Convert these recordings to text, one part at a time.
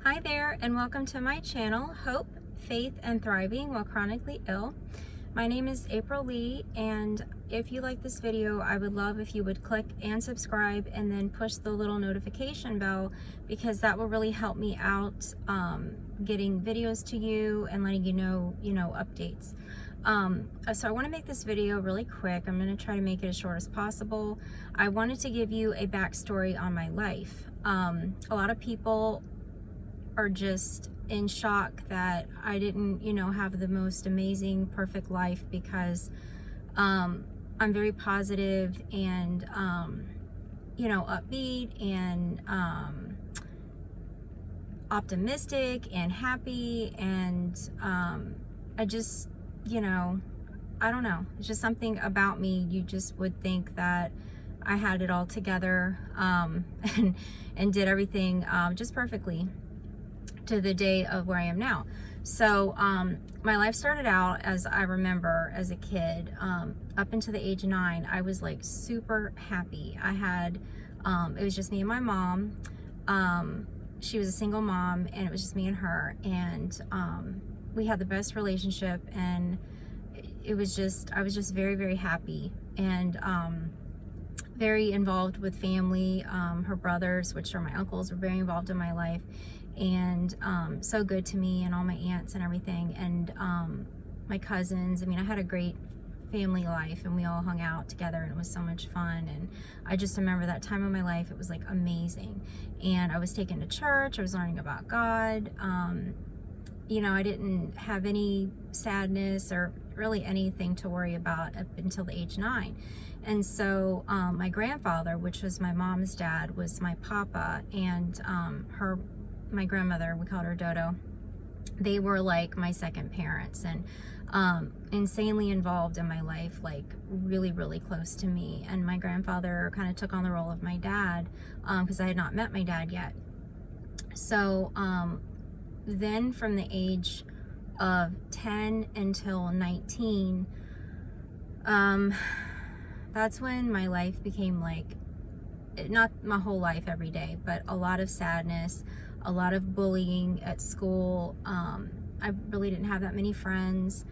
Hi there, and welcome to my channel, Hope, Faith, and Thriving While Chronically Ill. My name is April Lee, and if you like this video, I would love if you would click and subscribe and then push the little notification bell, because that will really help me out getting videos to you and letting you know updates. So I want to make this video really quick. I'm going to try to make it as short as possible. I wanted to give you a backstory on my life. A lot of people are just in shock that I didn't, have the most amazing, perfect life, because I'm very positive and, upbeat and optimistic and happy. And I just, I don't know. It's just something about me. You just would think that I had it all together and did everything just perfectly, to the day of where I am now. So my life started out, as I remember as a kid, up until the age of 9, I was like super happy. I had, it was just me and my mom. She was a single mom, and it was just me and her, and we had the best relationship, and I was just very, very happy, and very involved with family. Her brothers, which are my uncles, were very involved in my life, and so good to me, and all my aunts and everything, and my cousins. I mean, I had a great family life, and we all hung out together, and it was so much fun. And I just remember that time of my life. It was like amazing, and I was taken to church. I was learning about God. I didn't have any sadness or really anything to worry about up until the age 9. And so my grandfather, which was my mom's dad, was my papa, and my grandmother, we called her Dodo. They were like my second parents, and insanely involved in my life, like really, really close to me. And my grandfather kind of took on the role of my dad, because I had not met my dad yet. So then from the age of 10 until 19, that's when my life became like, not my whole life every day, but a lot of sadness, a lot of bullying at school. I really didn't have that many friends.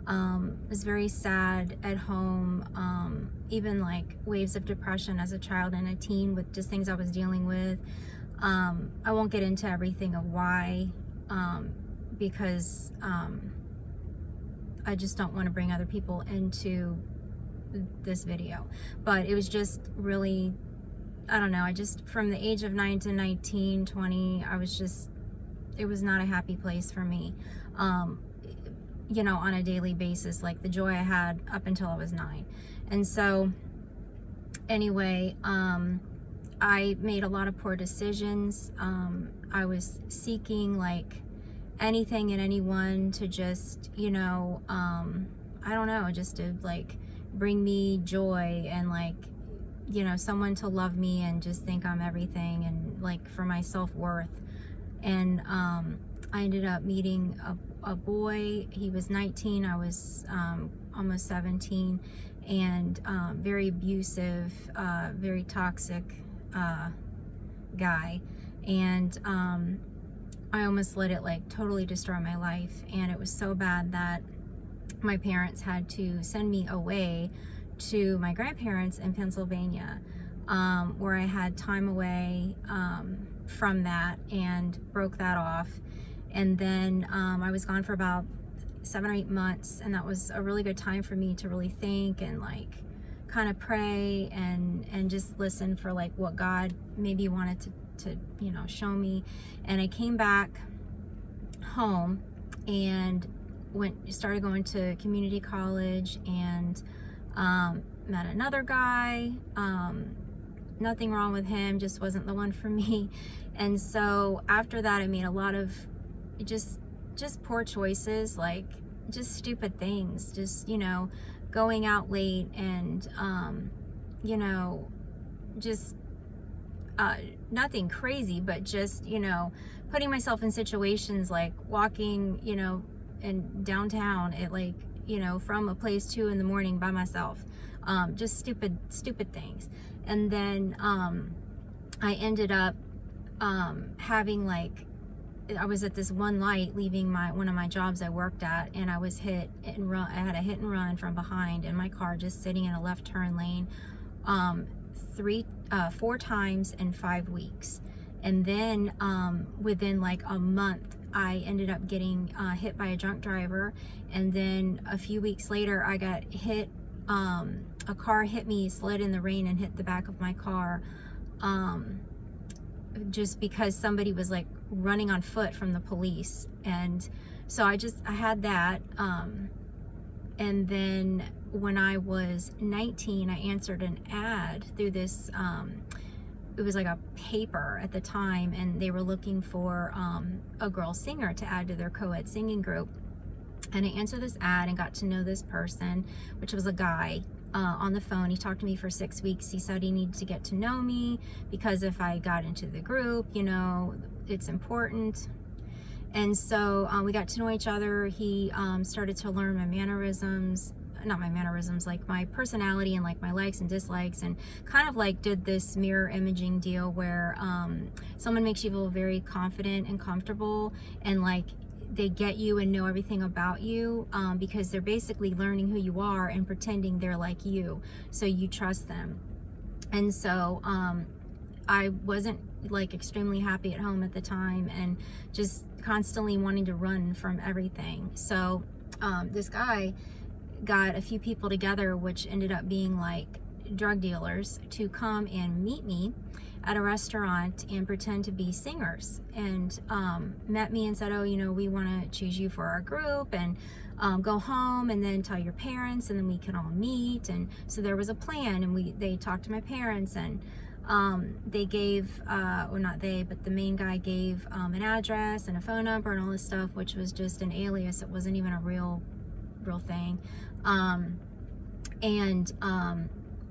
Was very sad at home. Even like waves of depression as a child and a teen, with just things I was dealing with. I won't get into everything of why, because I just don't want to bring other people into this video. But it was just really, I don't know, from the age of 9 to 19, 20, it was not a happy place for me, on a daily basis, like the joy I had up until I was 9. And so anyway, I made a lot of poor decisions. I was seeking like anything and anyone to just, I don't know, just to like bring me joy, and like, someone to love me and just think I'm everything, and like for my self-worth. And I ended up meeting a boy. He was 19, I was almost 17, and very abusive, very toxic guy. And I almost let it like totally destroy my life. And it was so bad that my parents had to send me away to my grandparents in Pennsylvania, where I had time away from that, and broke that off. And then I was gone for about 7 or 8 months, and that was a really good time for me to really think and like kind of pray and just listen for like what God maybe wanted to show me. And I came back home and started going to community college, and met another guy. Nothing wrong with him, just wasn't the one for me. And so after that, I made a lot of just poor choices, like just stupid things, just going out late, and just nothing crazy, but just putting myself in situations like walking in downtown at like from a place 2 in the morning by myself. Just stupid things. And then I ended up having like I was at this one light leaving one of my jobs I worked at, and I was hit and run. I had a hit and run from behind in my car, just sitting in a left turn lane, 4 times in 5 weeks. And then within like a month, I ended up getting hit by a drunk driver. And then a few weeks later, I got hit. A car hit me, slid in the rain, and hit the back of my car. Just because somebody was like running on foot from the police. And so I had that. And then when I was 19, I answered an ad through this, it was like a paper at the time, and they were looking for a girl singer to add to their co-ed singing group. And I answered this ad and got to know this person, which was a guy, on the phone. He talked to me for 6 weeks. He said he needed to get to know me because if I got into the group, you know, it's important. And so we got to know each other. He started to learn my mannerisms, not my mannerisms, like my personality and like my likes and dislikes, and kind of like did this mirror imaging deal where someone makes you feel very confident and comfortable, and like they get you and know everything about you, because they're basically learning who you are and pretending they're like you, so you trust them. And so I wasn't like extremely happy at home at the time, and just constantly wanting to run from everything. So this guy got a few people together, which ended up being like drug dealers, to come and meet me at a restaurant and pretend to be singers, and met me and said, oh, you know, we want to choose you for our group, and go home and then tell your parents, and then we can all meet. And so there was a plan, and they talked to my parents, and they gave, or not they, but the main guy gave an address and a phone number and all this stuff, which was just an alias. It wasn't even a real thing. And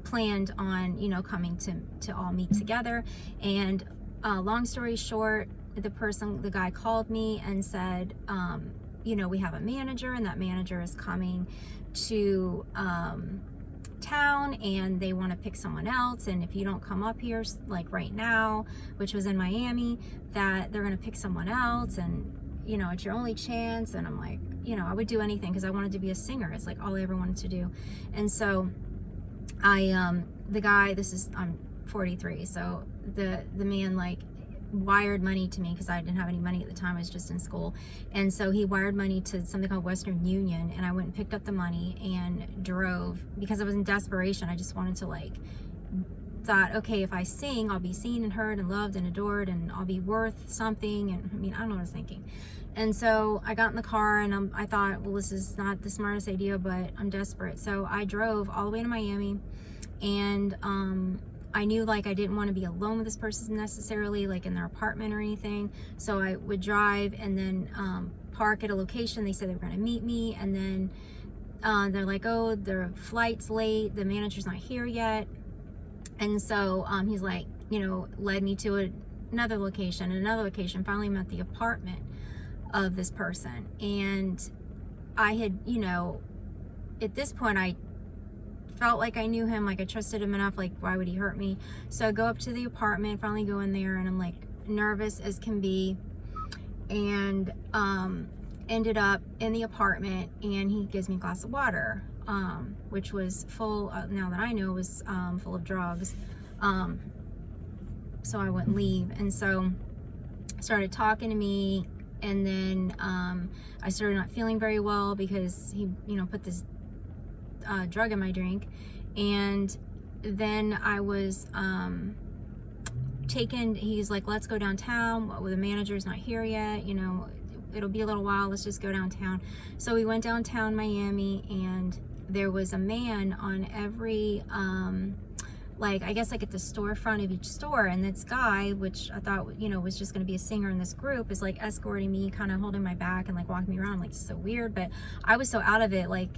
planned on, you know, coming to all meet together. And long story short, the guy called me and said, you know, we have a manager, and that manager is coming to town, and they want to pick someone else, and if you don't come up here like right now, which was in Miami, that they're going to pick someone else, and you know, it's your only chance. And I'm like, you know, I would do anything because I wanted to be a singer. It's like all I ever wanted to do. And so the guy, I'm 43, so the man like wired money to me because I didn't have any money at the time. I was just in school. And so he wired money to something called Western Union, and I went and picked up the money and drove because I was in desperation. I just wanted to thought, okay, if I sing, I'll be seen and heard and loved and adored, and I'll be worth something. And I mean, I don't know what I was thinking. And so I got in the car, and I thought, well, this is not the smartest idea, but I'm desperate. So I drove all the way to Miami, and I knew like I didn't want to be alone with this person necessarily, like in their apartment or anything. So I would drive and then park at a location. They said they were going to meet me, and then they're like, oh, their flight's late, the manager's not here yet. And so he's like, you know, led me to another location, finally met the apartment of this person. And I had, you know, at this point I felt like I knew him, like I trusted him enough, like why would he hurt me? So I go up to the apartment, finally go in there, and I'm like nervous as can be, and ended up in the apartment, and he gives me a glass of water, which was full, now that I know, was full of drugs, so I wouldn't leave. And so started talking to me, and then I started not feeling very well because he, you know, put this drug in my drink. And then I was taken, he's like, let's go downtown, well, the manager's not here yet, you know, it'll be a little while, let's just go downtown. So we went downtown Miami, and there was a man on every like, I guess like at the storefront of each store, and this guy, which I thought, you know, was just going to be a singer in this group, is like escorting me, kind of holding my back and like walking me around. Like, so weird. But I was so out of it, like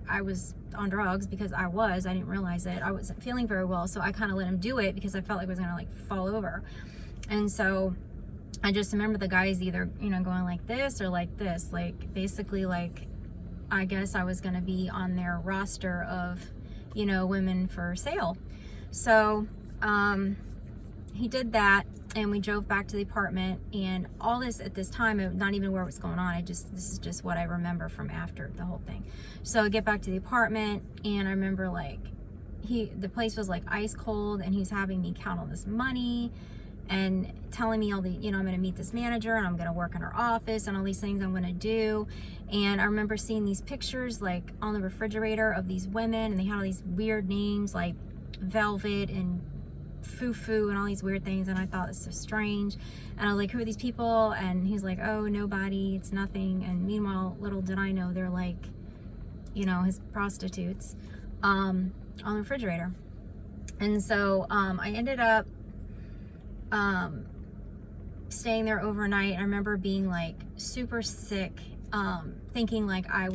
I was on drugs, because I didn't realize it. I wasn't feeling very well, so I kind of let him do it because I felt like I was gonna like fall over. And so I just remember the guys either, you know, going like this or like this, like basically like, I guess I was gonna be on their roster of, you know, women for sale. So he did that, and we drove back to the apartment, and all this at this time, not even aware what's going on. This is just what I remember from after the whole thing. So I get back to the apartment, and I remember like the place was like ice cold, and he's having me count all this money and telling me all the, I'm going to meet this manager and I'm going to work in her office and all these things I'm going to do. And I remember seeing these pictures like on the refrigerator of these women, and they had all these weird names like Velvet and Foo and all these weird things, and I thought it's so strange. And I was like, who are these people? And he's like, oh, nobody, it's nothing. And meanwhile, little did I know, they're like, his prostitutes on the refrigerator. And so I ended up staying there overnight. I remember being like super sick, thinking like I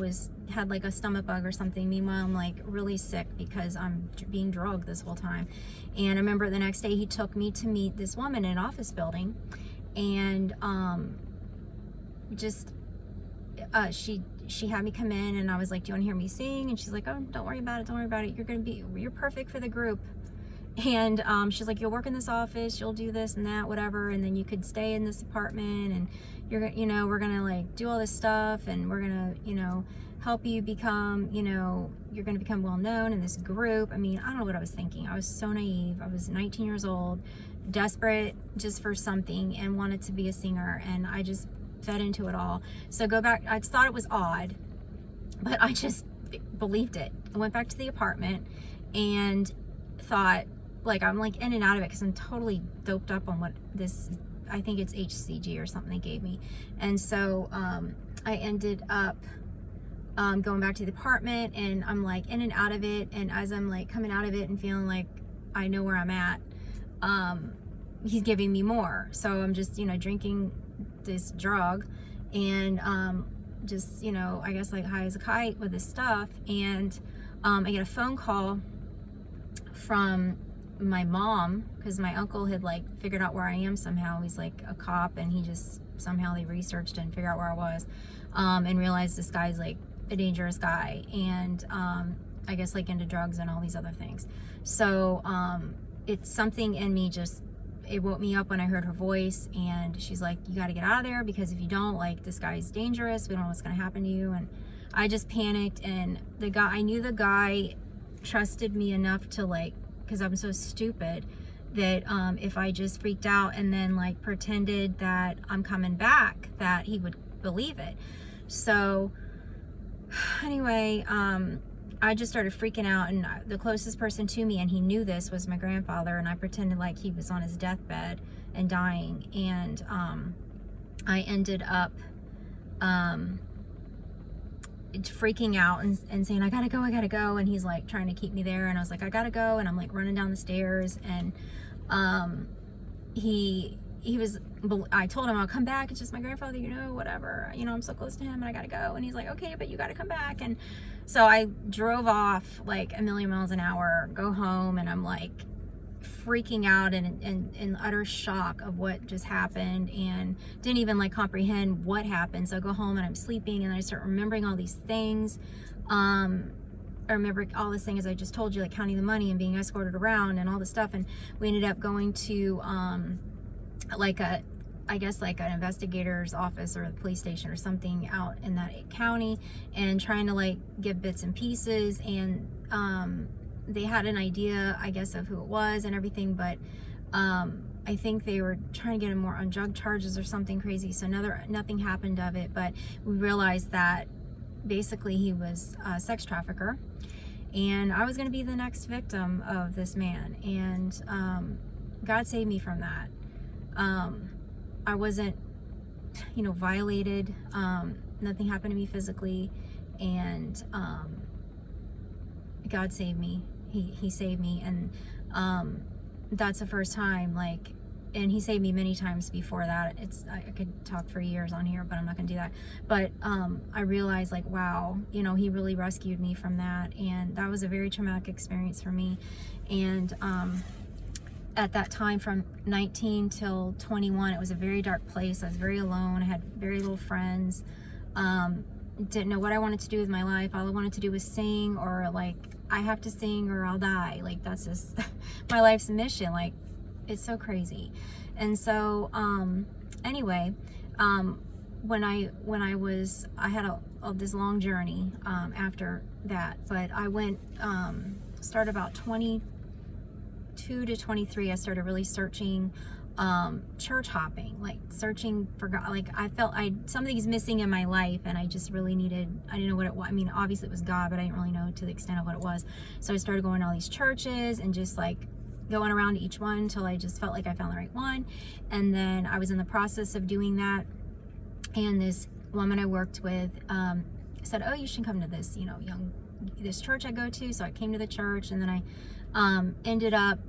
had like a stomach bug or something. Meanwhile, I'm like really sick because I'm being drugged this whole time. And I remember the next day he took me to meet this woman in an office building, and she had me come in, and I was like, do you want to hear me sing? And she's like, oh, don't worry about it, you're perfect for the group. And she's like, you'll work in this office, you'll do this and that, whatever, and then you could stay in this apartment, and we're gonna like do all this stuff, and we're gonna help you become, you're gonna become well known in this group. I mean, I don't know what I was thinking. I was so naive. I was 19 years old, desperate just for something, and wanted to be a singer, and I just fed into it all. So go back, I thought it was odd, but I just believed it. I went back to the apartment and thought, like, I'm like in and out of it because I'm totally doped up on what this, I think it's HCG or something they gave me. And so I ended up going back to the apartment, and I'm like in and out of it. And as I'm like coming out of it and feeling like I know where I'm at, he's giving me more. So I'm just, drinking this drug, and just, I guess like high as a kite with this stuff. And I get a phone call from my mom, because my uncle had like figured out where I am somehow. He's like a cop, and he just somehow they researched and figured out where I was, and realized this guy's like a dangerous guy, and I guess like into drugs and all these other things. So it's something in me, just it woke me up when I heard her voice, and she's like, you got to get out of there, because if you don't, like, this guy's dangerous, we don't know what's going to happen to you. And I just panicked, and I knew the guy trusted me enough to, like, because I'm so stupid, that if I just freaked out and then like pretended that I'm coming back, that he would believe it. So anyway, I just started freaking out, and the closest person to me, and he knew this, was my grandfather, and I pretended like he was on his deathbed and dying. And I ended up freaking out and saying, I gotta go, and he's like trying to keep me there, and I was like, I gotta go, and I'm like running down the stairs, and I told him I'll come back, it's just my grandfather, whatever, I'm so close to him, and I gotta go. And he's like, okay, but you gotta come back. And so I drove off like a million miles an hour, go home, and I'm like freaking out and in utter shock of what just happened, and didn't even like comprehend what happened. So I go home and I'm sleeping, and I start remembering all these things. I remember all this thing, as I just told you, like counting the money and being escorted around and all this stuff. And we ended up going to like I guess like an investigator's office or the police station or something out in that county, and trying to like get bits and pieces. And they had an idea, I guess, of who it was and everything, but I think they were trying to get him more on drug charges or something crazy. So nothing happened of it, but we realized that basically he was a sex trafficker, and I was going to be the next victim of this man. And God saved me from that. I wasn't, violated. Nothing happened to me physically, and God saved me. He saved me, and that's the first time, like, and he saved me many times before that. I could talk for years on here, but I'm not gonna do that. But I realized, like, wow, he really rescued me from that, and that was a very traumatic experience for me. And at that time, from 19 till 21, it was a very dark place. I was very alone. I had very little friends. Didn't know what I wanted to do with my life. All I wanted to do was sing, or like, I have to sing or I'll die. Like, that's just my life's mission. Like, it's so crazy. And so anyway, when I had this long journey after that, but I went started about 22 to 23. I started really searching, church hopping, like searching for God. Like I felt something's missing in my life, and I just really needed, I didn't know what it was. I mean, obviously it was God, but I didn't really know to the extent of what it was. So I started going to all these churches and just like going around to each one until I just felt like I found the right one. And then I was in the process of doing that, and this woman I worked with said, oh, you should come to this, this church I go to. So I came to the church, and then I ended up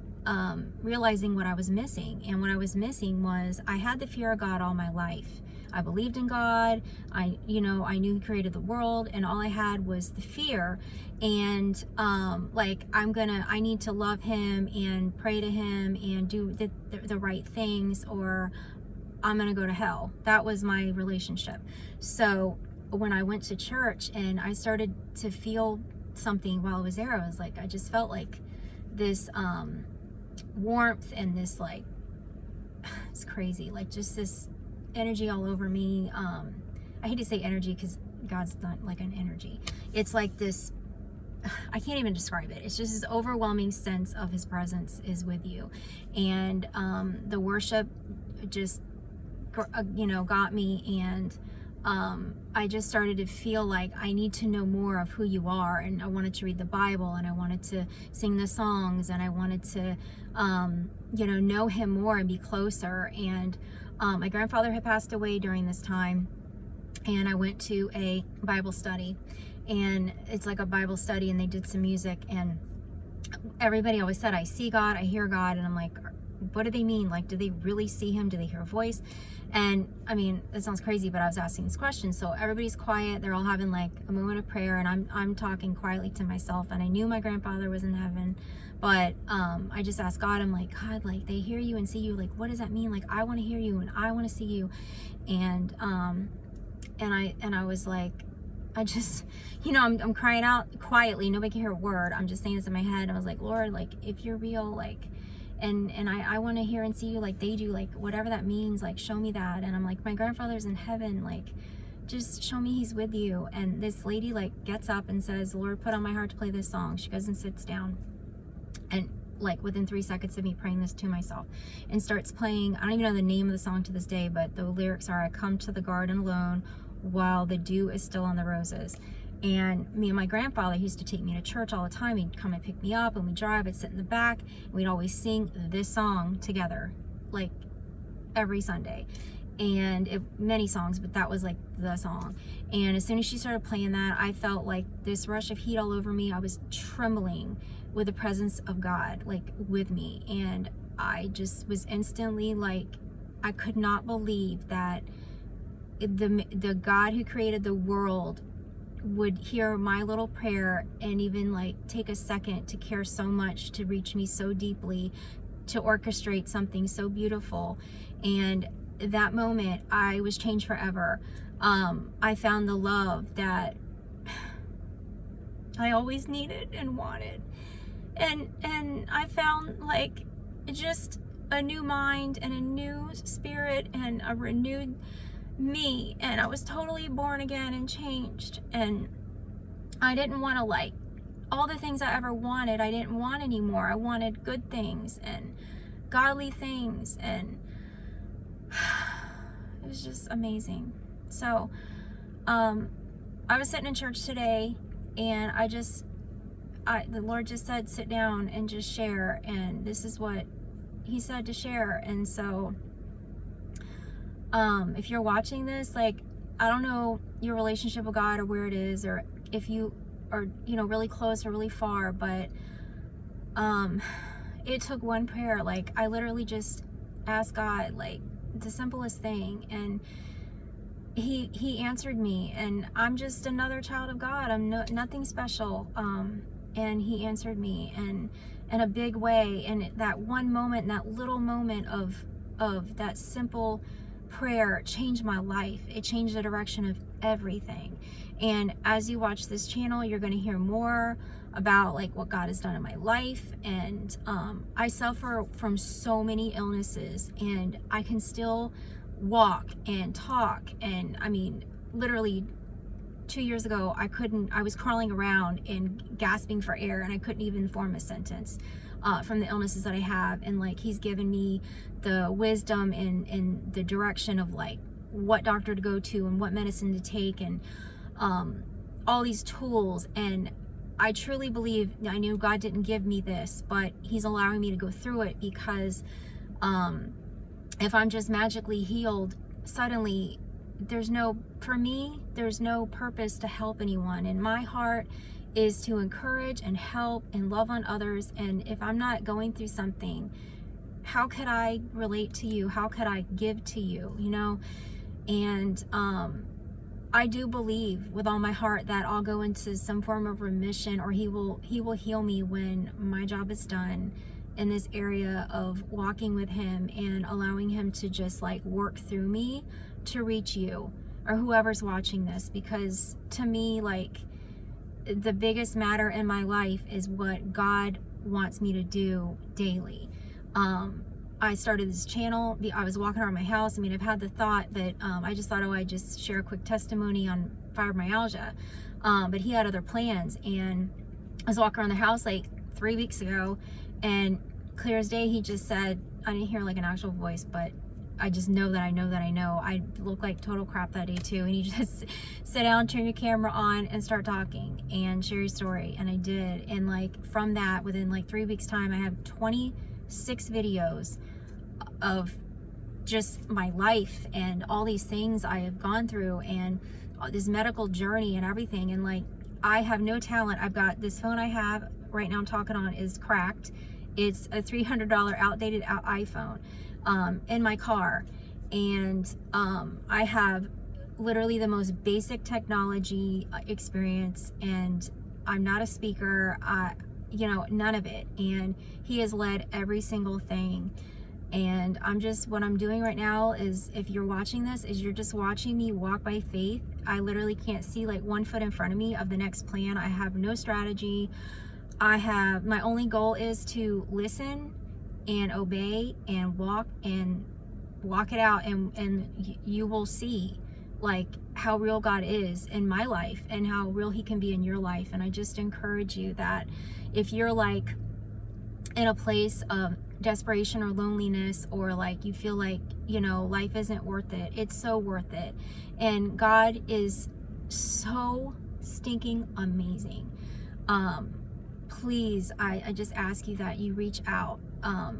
realizing what I was missing. And what I was missing was I had the fear of God all my life. I believed in God. I knew He created the world, and all I had was the fear. And I need to love Him and pray to Him and do the right things, or I'm gonna go to hell. That was my relationship. So when I went to church and I started to feel something while I was there, I was like, I just felt like this warmth and this like, it's crazy, like just this energy all over me. I hate to say energy because God's not like an energy. It's like this, I can't even describe it. It's just this overwhelming sense of His presence is with you. And the worship just got me, and I just started to feel like I need to know more of who You are, and I wanted to read the Bible, and I wanted to sing the songs, and I wanted to know Him more and be closer. And my grandfather had passed away during this time, and I went to a Bible study, and it's like a Bible study, and they did some music, and everybody always said, I see God, I hear God. And I'm like, what do they mean? Like, do they really see Him? Do they hear a voice? And I mean, it sounds crazy, but I was asking these questions. So everybody's quiet. They're all having like a moment of prayer, and I'm talking quietly to myself. And I knew my grandfather was in heaven, but I just asked God, I'm like, God, like they hear You and see You. Like, what does that mean? Like, I want to hear You and I want to see You. And I was like, I just, I'm crying out quietly. Nobody can hear a word. I'm just saying this in my head. I was like, Lord, like if You're real, like, and I want to hear and see You like they do, like whatever that means, like show me that. And I'm like, my grandfather's in heaven, like just show me He's with You. And this lady like gets up and says, the Lord put on my heart to play this song. She goes and sits down, and like within 3 seconds of me praying this to myself, and starts playing, I don't even know the name of the song to this day, but the lyrics are, I come to the garden alone while the dew is still on the roses. And me and my grandfather, he used to take me to church all the time. He'd come and pick me up, and we'd drive, I'd sit in the back, and we'd always sing this song together, like every Sunday. And many songs, but that was like the song. And as soon as she started playing that, I felt like this rush of heat all over me. I was trembling with the presence of God, like with me. And I just was instantly like, I could not believe that the God who created the world would hear my little prayer and even like take a second to care so much to reach me so deeply, to orchestrate something so beautiful. And that moment, I was changed forever. I found the love that I always needed and wanted, and I found like just a new mind and a new spirit and a renewed me, and I was totally born again and changed. And I didn't want to, like, all the things I ever wanted, I didn't want anymore. I wanted good things and godly things, and it was just amazing. So I was sitting in church today, and the Lord just said, sit down and just share, and this is what He said to share. And so if you're watching this, like, I don't know your relationship with God or where it is, or if you are, really close or really far, but it took one prayer. Like, I literally just asked God, like, the simplest thing, and he answered me. And I'm just another child of God. I'm nothing special. And He answered me, and in a big way. And that one moment, that little moment of that simple prayer changed my life. It changed the direction of everything. And as you watch this channel, you're going to hear more about like what God has done in my life. And I suffer from so many illnesses, and I can still walk and talk. And I mean, literally 2 years ago, I was crawling around and gasping for air, and I couldn't even form a sentence from the illnesses that I have. And like, he's given me the wisdom and the direction of like what doctor to go to and what medicine to take, and all these tools. And I truly believe, I knew God didn't give me this, but he's allowing me to go through it, because if I'm just magically healed suddenly, for me, there's no purpose to help anyone. And my heart is to encourage and help and love on others. And if I'm not going through something, how could I relate to you? How could I give to you, you know? And I do believe with all my heart that I'll go into some form of remission, or he will heal me when my job is done in this area of walking with him and allowing him to just like work through me to reach you or whoever's watching this. Because to me, like, the biggest matter in my life is what God wants me to do daily. I started this channel. I was walking around my house. I mean, I've had the thought, but I just thought, oh, I'd just share a quick testimony on fibromyalgia. But he had other plans, and I was walking around the house like 3 weeks ago, and clear as day, he just said, I didn't hear like an actual voice, but I just know that I know that I know. I looked like total crap that day too. And he just sit down, turn your camera on, and start talking and share your story. And I did. And like from that, within like 3 weeks time, I have 26 videos of just my life and all these things I have gone through, and this medical journey and everything. And like, I have no talent. I've got this phone I have right now I'm talking on is cracked. It's a $300 outdated iPhone in my car. And I have literally the most basic technology experience, and I'm not a speaker, you know, none of it. And he has led every single thing. And what I'm doing right now is, if you're watching this, is you're just watching me walk by faith. I literally can't see like 1 foot in front of me of the next plan. I have no strategy. My only goal is to listen and obey and walk it out, and you will see like how real God is in my life and how real he can be in your life. And I just encourage you that if you're like in a place of desperation or loneliness, or like you feel like, you know, life isn't worth it, it's so worth it. And God is so stinking amazing. Please, I just ask you that you reach out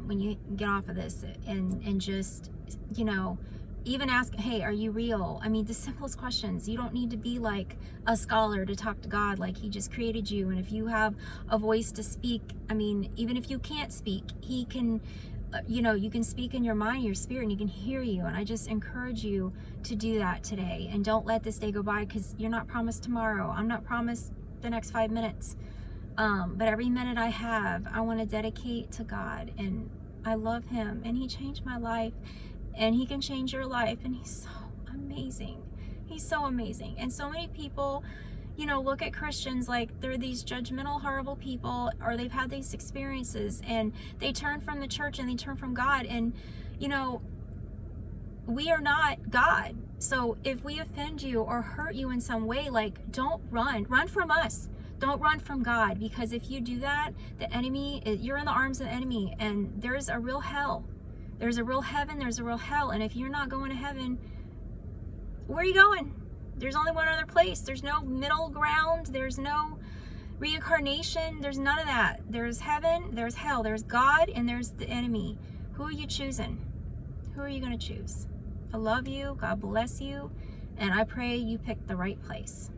when you get off of this, and just, you know, even ask, hey, are you real? I mean, the simplest questions. You don't need to be like a scholar to talk to God. Like, he just created you. And if you have a voice to speak, I mean, even if you can't speak, he can, you know, you can speak in your mind, your spirit, and he can hear you. And I just encourage you to do that today. And don't let this day go by, because you're not promised tomorrow. I'm not promised the next 5 minutes. But every minute I have, I want to dedicate to God. And I love him, and he changed my life. And he can change your life, and he's so amazing. He's so amazing. And so many people, you know, look at Christians like they're these judgmental, horrible people, or they've had these experiences, and they turn from the church and they turn from God. And, you know, we are not God. So if we offend you or hurt you in some way, like, don't run. Run from us. Don't run from God, because if you do that, the enemy, you're in the arms of the enemy, and there's a real hell. There's a real heaven, there's a real hell. And if you're not going to heaven, where are you going? There's only one other place. There's no middle ground. There's no reincarnation. There's none of that. There's heaven, there's hell, there's God, and there's the enemy. Who are you choosing? Who are you going to choose? I love you. God bless you. And I pray you pick the right place.